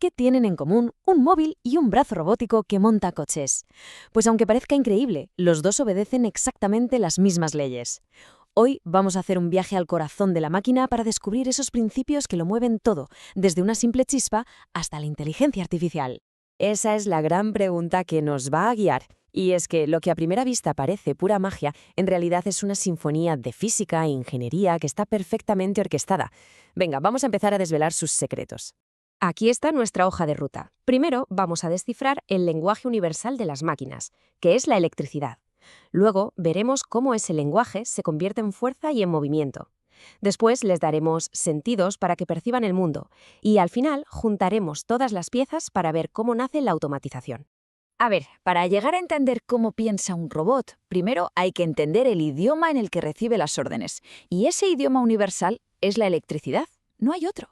que tienen en común un móvil y un brazo robótico que monta coches. Pues aunque parezca increíble, los dos obedecen exactamente las mismas leyes. Hoy vamos a hacer un viaje al corazón de la máquina para descubrir esos principios que lo mueven todo, desde una simple chispa hasta la inteligencia artificial. Esa es la gran pregunta que nos va a guiar. Y es que lo que a primera vista parece pura magia, en realidad es una sinfonía de física e ingeniería que está perfectamente orquestada. Venga, vamos a empezar a desvelar sus secretos. Aquí está nuestra hoja de ruta. Primero vamos a descifrar el lenguaje universal de las máquinas, que es la electricidad. Luego veremos cómo ese lenguaje se convierte en fuerza y en movimiento. Después les daremos sentidos para que perciban el mundo y al final juntaremos todas las piezas para ver cómo nace la automatización. A ver, para llegar a entender cómo piensa un robot, primero hay que entender el idioma en el que recibe las órdenes. Y ese idioma universal es la electricidad, no hay otro.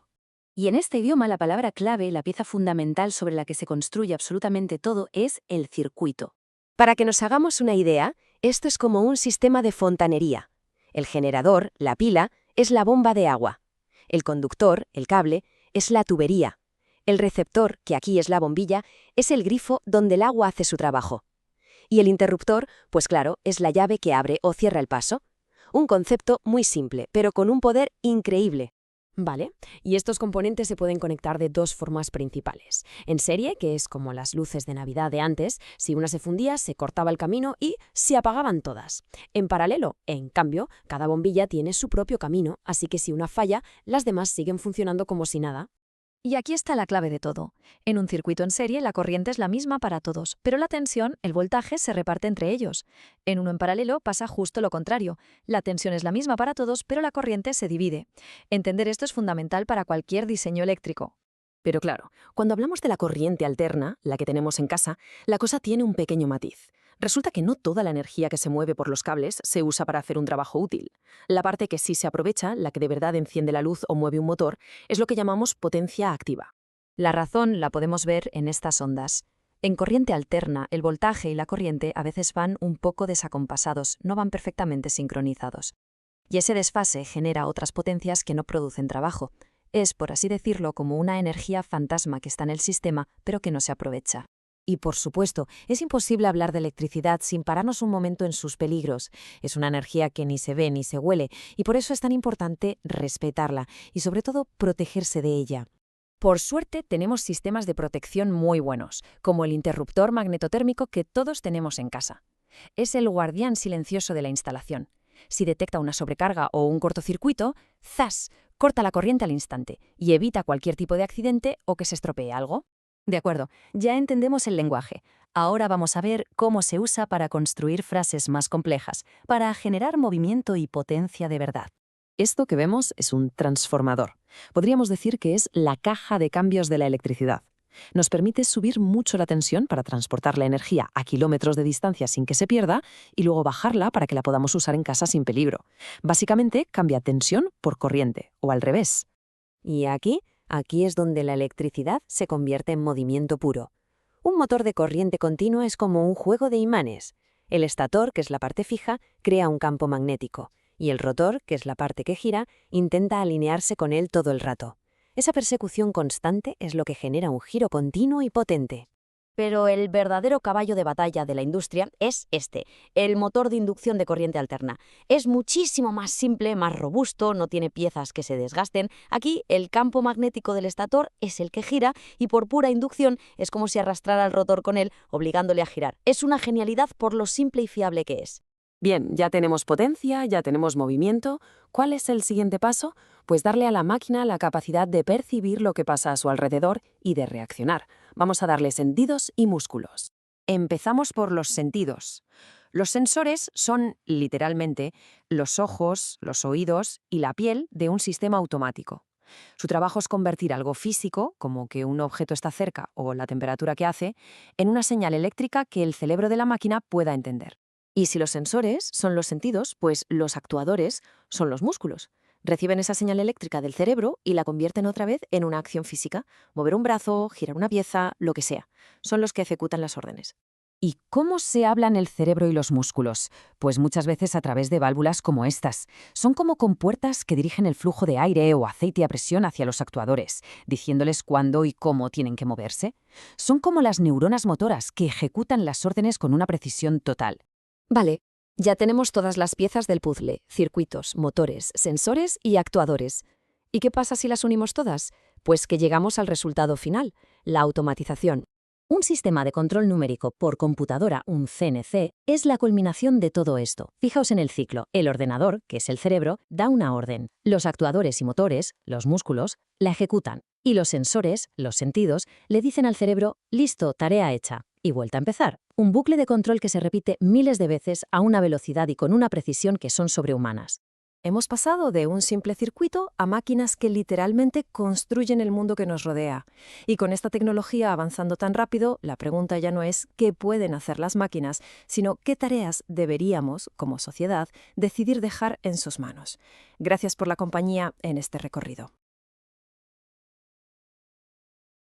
Y en este idioma la palabra clave, la pieza fundamental sobre la que se construye absolutamente todo, es el circuito. Para que nos hagamos una idea, esto es como un sistema de fontanería. El generador, la pila, es la bomba de agua. El conductor, el cable, es la tubería. El receptor, que aquí es la bombilla, es el grifo donde el agua hace su trabajo. Y el interruptor, pues claro, es la llave que abre o cierra el paso. Un concepto muy simple, pero con un poder increíble. Vale, y estos componentes se pueden conectar de dos formas principales. En serie, que es como las luces de Navidad de antes, si una se fundía, se cortaba el camino y se apagaban todas. En paralelo, en cambio, cada bombilla tiene su propio camino, así que si una falla, las demás siguen funcionando como si nada. Y aquí está la clave de todo. En un circuito en serie, la corriente es la misma para todos, pero la tensión, el voltaje, se reparte entre ellos. En uno en paralelo pasa justo lo contrario. La tensión es la misma para todos, pero la corriente se divide. Entender esto es fundamental para cualquier diseño eléctrico. Pero claro, cuando hablamos de la corriente alterna, la que tenemos en casa, la cosa tiene un pequeño matiz. Resulta que no toda la energía que se mueve por los cables se usa para hacer un trabajo útil. La parte que sí se aprovecha, la que de verdad enciende la luz o mueve un motor, es lo que llamamos potencia activa. La razón la podemos ver en estas ondas. En corriente alterna, el voltaje y la corriente a veces van un poco desacompasados, no van perfectamente sincronizados. Y ese desfase genera otras potencias que no producen trabajo. Es, por así decirlo, como una energía fantasma que está en el sistema, pero que no se aprovecha. Y por supuesto, es imposible hablar de electricidad sin pararnos un momento en sus peligros. Es una energía que ni se ve ni se huele, y por eso es tan importante respetarla y sobre todo protegerse de ella. Por suerte tenemos sistemas de protección muy buenos, como el interruptor magnetotérmico que todos tenemos en casa. Es el guardián silencioso de la instalación. Si detecta una sobrecarga o un cortocircuito, ¡zas!, corta la corriente al instante y evita cualquier tipo de accidente o que se estropee algo. De acuerdo, ya entendemos el lenguaje. Ahora vamos a ver cómo se usa para construir frases más complejas, para generar movimiento y potencia de verdad. Esto que vemos es un transformador. Podríamos decir que es la caja de cambios de la electricidad. Nos permite subir mucho la tensión para transportar la energía a kilómetros de distancia sin que se pierda y luego bajarla para que la podamos usar en casa sin peligro. Básicamente cambia tensión por corriente, o al revés. Y aquí es donde la electricidad se convierte en movimiento puro. Un motor de corriente continua es como un juego de imanes. El estator, que es la parte fija, crea un campo magnético, y el rotor, que es la parte que gira, intenta alinearse con él todo el rato. Esa persecución constante es lo que genera un giro continuo y potente. Pero el verdadero caballo de batalla de la industria es el motor de inducción de corriente alterna. Es muchísimo más simple, más robusto, no tiene piezas que se desgasten. Aquí el campo magnético del estator es el que gira y por pura inducción es como si arrastrara el rotor con él, obligándole a girar. Es una genialidad por lo simple y fiable que es. Bien, ya tenemos potencia, ya tenemos movimiento. ¿Cuál es el siguiente paso? Pues darle a la máquina la capacidad de percibir lo que pasa a su alrededor y de reaccionar. Vamos a darle sentidos y músculos. Empezamos por los sentidos. Los sensores son, literalmente, los ojos, los oídos y la piel de un sistema automático. Su trabajo es convertir algo físico, como que un objeto está cerca o la temperatura que hace, en una señal eléctrica que el cerebro de la máquina pueda entender. Y si los sensores son los sentidos, pues los actuadores son los músculos. Reciben esa señal eléctrica del cerebro y la convierten otra vez en una acción física. Mover un brazo, girar una pieza, lo que sea. Son los que ejecutan las órdenes. ¿Y cómo se hablan el cerebro y los músculos? Pues muchas veces a través de válvulas como estas. Son como compuertas que dirigen el flujo de aire o aceite a presión hacia los actuadores, diciéndoles cuándo y cómo tienen que moverse. Son como las neuronas motoras que ejecutan las órdenes con una precisión total. Vale, ya tenemos todas las piezas del puzzle: circuitos, motores, sensores y actuadores. ¿Y qué pasa si las unimos todas? Pues que llegamos al resultado final, la automatización. Un sistema de control numérico por computadora, un CNC, es la culminación de todo esto. Fijaos en el ciclo. El ordenador, que es el cerebro, da una orden. Los actuadores y motores, los músculos, la ejecutan. Y los sensores, los sentidos, le dicen al cerebro: listo, tarea hecha. Y vuelta a empezar. Un bucle de control que se repite miles de veces a una velocidad y con una precisión que son sobrehumanas. Hemos pasado de un simple circuito a máquinas que literalmente construyen el mundo que nos rodea. Y con esta tecnología avanzando tan rápido, la pregunta ya no es qué pueden hacer las máquinas, sino qué tareas deberíamos, como sociedad, decidir dejar en sus manos. Gracias por la compañía en este recorrido.